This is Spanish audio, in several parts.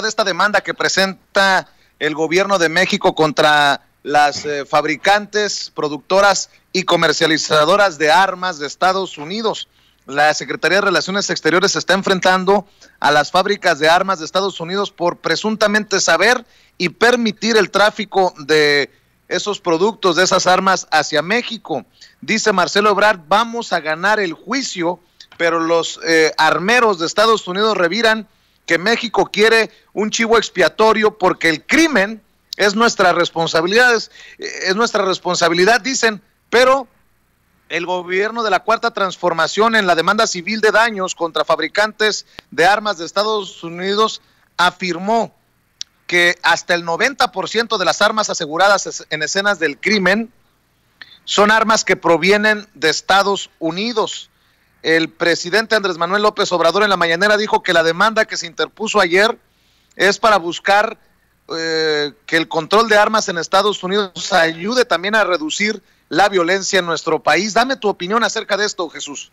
de esta demanda que presenta el gobierno de México contra las fabricantes, productoras y comercializadoras de armas de Estados Unidos. La Secretaría de Relaciones Exteriores se está enfrentando a las fábricas de armas de Estados Unidos por presuntamente saber y permitir el tráfico de esos productos, de esas armas hacia México. Dice Marcelo Ebrard, vamos a ganar el juicio, pero los armeros de Estados Unidos reviran que México quiere un chivo expiatorio porque el crimen es nuestra responsabilidad, dicen, pero el gobierno de la Cuarta Transformación en la demanda civil de daños contra fabricantes de armas de Estados Unidos afirmó que hasta el 90% de las armas aseguradas en escenas del crimen son armas que provienen de Estados Unidos. El presidente Andrés Manuel López Obrador en la mañanera dijo que la demanda que se interpuso ayer es para buscar que el control de armas en Estados Unidos ayude también a reducir la violencia en nuestro país. Dame tu opinión acerca de esto, Jesús.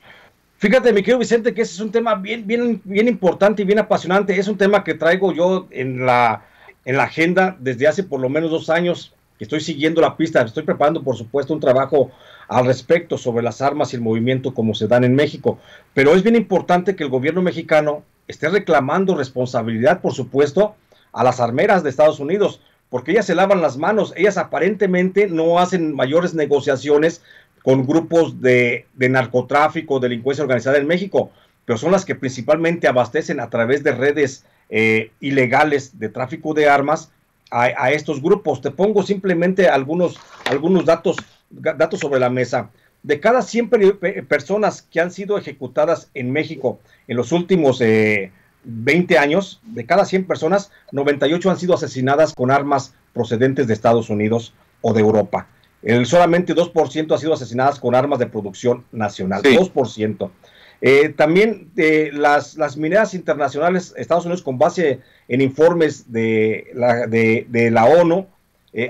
Fíjate, mi querido Vicente, que ese es un tema bien importante y bien apasionante. Es un tema que traigo yo en la agenda desde hace por lo menos 2 años, que estoy siguiendo la pista. Estoy preparando, por supuesto, un trabajo al respecto sobre las armas y el movimiento como se dan en México. Pero es bien importante que el gobierno mexicano esté reclamando responsabilidad, por supuesto, a las armeras de Estados Unidos, porque ellas se lavan las manos. Ellas aparentemente no hacen mayores negociaciones con grupos de narcotráfico, delincuencia organizada en México, pero son las que principalmente abastecen a través de redes ilegales de tráfico de armas a estos grupos. Te pongo simplemente algunos datos sobre la mesa. De cada 100 personas que han sido ejecutadas en México en los últimos 20 años, de cada 100 personas, 98 han sido asesinadas con armas procedentes de Estados Unidos o de Europa. Solamente 2% ha sido asesinadas con armas de producción nacional, sí. 2%. También las mineras internacionales, Estados Unidos, con base en informes de la ONU,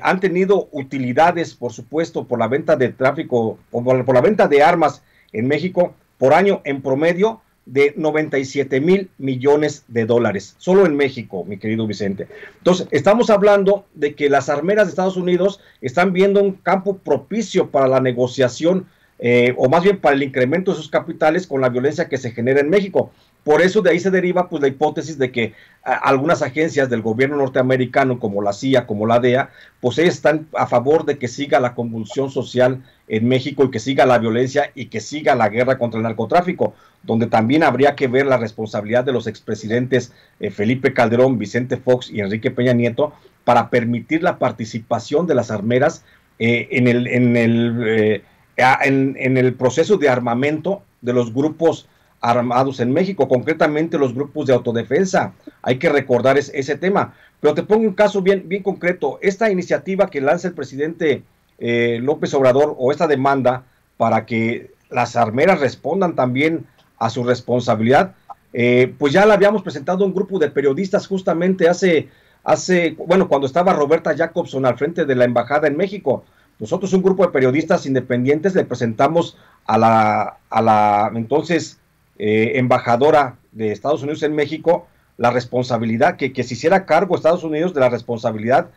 han tenido utilidades, por supuesto, por la venta de tráfico, por la venta de armas en México, por año en promedio de 97,000 millones de dólares, solo en México, mi querido Vicente. Entonces, estamos hablando de que las armeras de Estados Unidos están viendo un campo propicio para la negociación, o más bien para el incremento de sus capitales con la violencia que se genera en México. Por eso de ahí se deriva pues la hipótesis de que algunas agencias del gobierno norteamericano, como la CIA, como la DEA, pues ellas están a favor de que siga la convulsión social en México y que siga la violencia y que siga la guerra contra el narcotráfico, donde también habría que ver la responsabilidad de los expresidentes Felipe Calderón, Vicente Fox y Enrique Peña Nieto para permitir la participación de las armeras en el proceso de armamento de los grupos armados en México, concretamente los grupos de autodefensa. Hay que recordar ese tema. Pero te pongo un caso bien concreto. Esta iniciativa que lanza el presidente López Obrador, o esta demanda para que las armeras respondan también a su responsabilidad, pues ya la habíamos presentado un grupo de periodistas justamente cuando estaba Roberta Jacobson al frente de la embajada en México. Nosotros, un grupo de periodistas independientes, le presentamos a la entonces embajadora de Estados Unidos en México la responsabilidad, que se hiciera cargo Estados Unidos de la responsabilidad,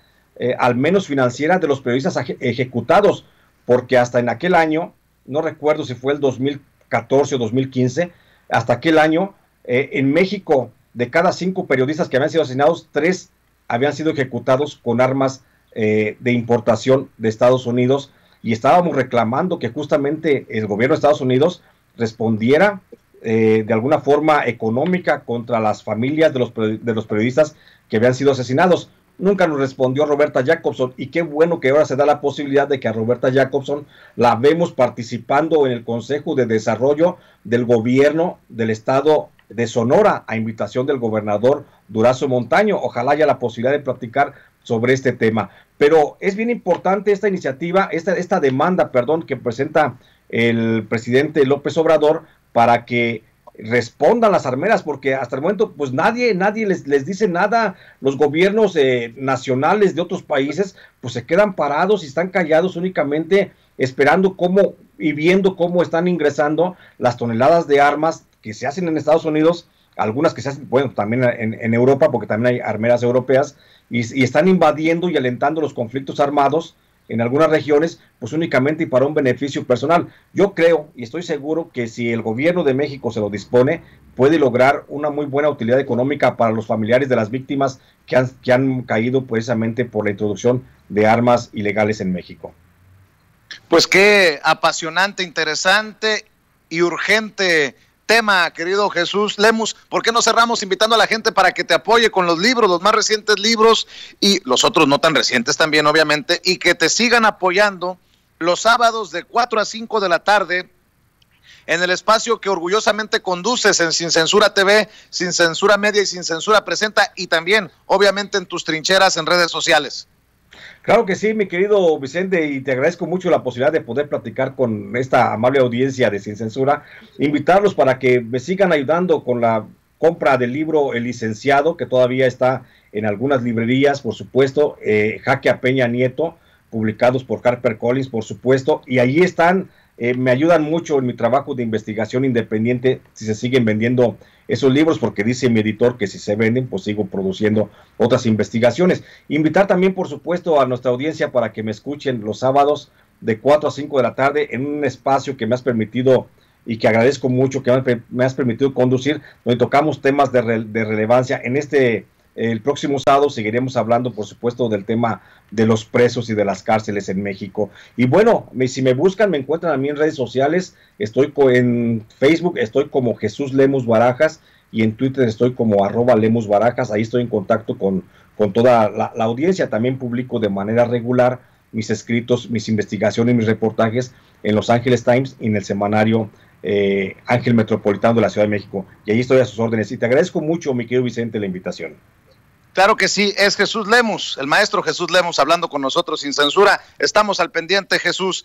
al menos financiera, de los periodistas ejecutados, porque hasta en aquel año, no recuerdo si fue el 2014 o 2015, hasta aquel año, en México, de cada 5 periodistas que habían sido asesinados, 3 habían sido ejecutados con armas de importación de Estados Unidos, y estábamos reclamando que justamente el gobierno de Estados Unidos respondiera de alguna forma económica contra las familias de los periodistas que habían sido asesinados. Nunca nos respondió Roberta Jacobson, y qué bueno que ahora se da la posibilidad de que a Roberta Jacobson la vemos participando en el Consejo de Desarrollo del Gobierno del Estado de Sonora, a invitación del gobernador Durazo Montaño. Ojalá haya la posibilidad de platicar sobre este tema. Pero es bien importante esta iniciativa, esta demanda, que presenta el presidente López Obrador para que respondan las armeras, porque hasta el momento pues nadie les dice nada. Los gobiernos nacionales de otros países pues se quedan parados y están callados, únicamente esperando y viendo cómo están ingresando las toneladas de armas que se hacen en Estados Unidos algunas que se hacen, bueno, también en Europa, porque también hay armeras europeas, y están invadiendo y alentando los conflictos armados en algunas regiones, pues únicamente y para un beneficio personal. Yo creo y estoy seguro que si el gobierno de México se lo dispone, puede lograr una muy buena utilidad económica para los familiares de las víctimas que han caído precisamente por la introducción de armas ilegales en México. Pues qué apasionante, interesante y urgente tema, querido Jesús Lemus. ¿Por qué no cerramos invitando a la gente para que te apoye con los libros, los más recientes libros y los otros no tan recientes también, obviamente, y que te sigan apoyando los sábados de 4 a 5 de la tarde en el espacio que orgullosamente conduces en Sin Censura TV, Sin Censura Media y Sin Censura Presenta, y también, obviamente, en tus trincheras en redes sociales? Claro que sí, mi querido Vicente, y te agradezco mucho la posibilidad de poder platicar con esta amable audiencia de Sin Censura, invitarlos para que me sigan ayudando con la compra del libro El Licenciado, que todavía está en algunas librerías, por supuesto, Jaque a Peña Nieto, publicados por HarperCollins, por supuesto, y ahí están, me ayudan mucho en mi trabajo de investigación independiente, si se siguen vendiendo esos libros, porque dice mi editor que si se venden, pues sigo produciendo otras investigaciones. Invitar también, por supuesto, a nuestra audiencia para que me escuchen los sábados de 4 a 5 de la tarde en un espacio que me has permitido y que agradezco mucho, que me has permitido conducir, donde tocamos temas de relevancia. El próximo sábado seguiremos hablando, por supuesto, del tema de los presos y de las cárceles en México. Y bueno, si me buscan, me encuentran a mí en redes sociales. Estoy en Facebook, estoy como Jesús Lemus Barajas, y en Twitter estoy como @Lemus Barajas. Ahí estoy en contacto con toda la audiencia. También publico de manera regular mis escritos, mis investigaciones, mis reportajes en Los Ángeles Times y en el semanario Ángel Metropolitano de la Ciudad de México. Y ahí estoy a sus órdenes. Y te agradezco mucho, mi querido Vicente, la invitación. Claro que sí, es Jesús Lemus, el maestro Jesús Lemus hablando con nosotros sin censura. Estamos al pendiente, Jesús.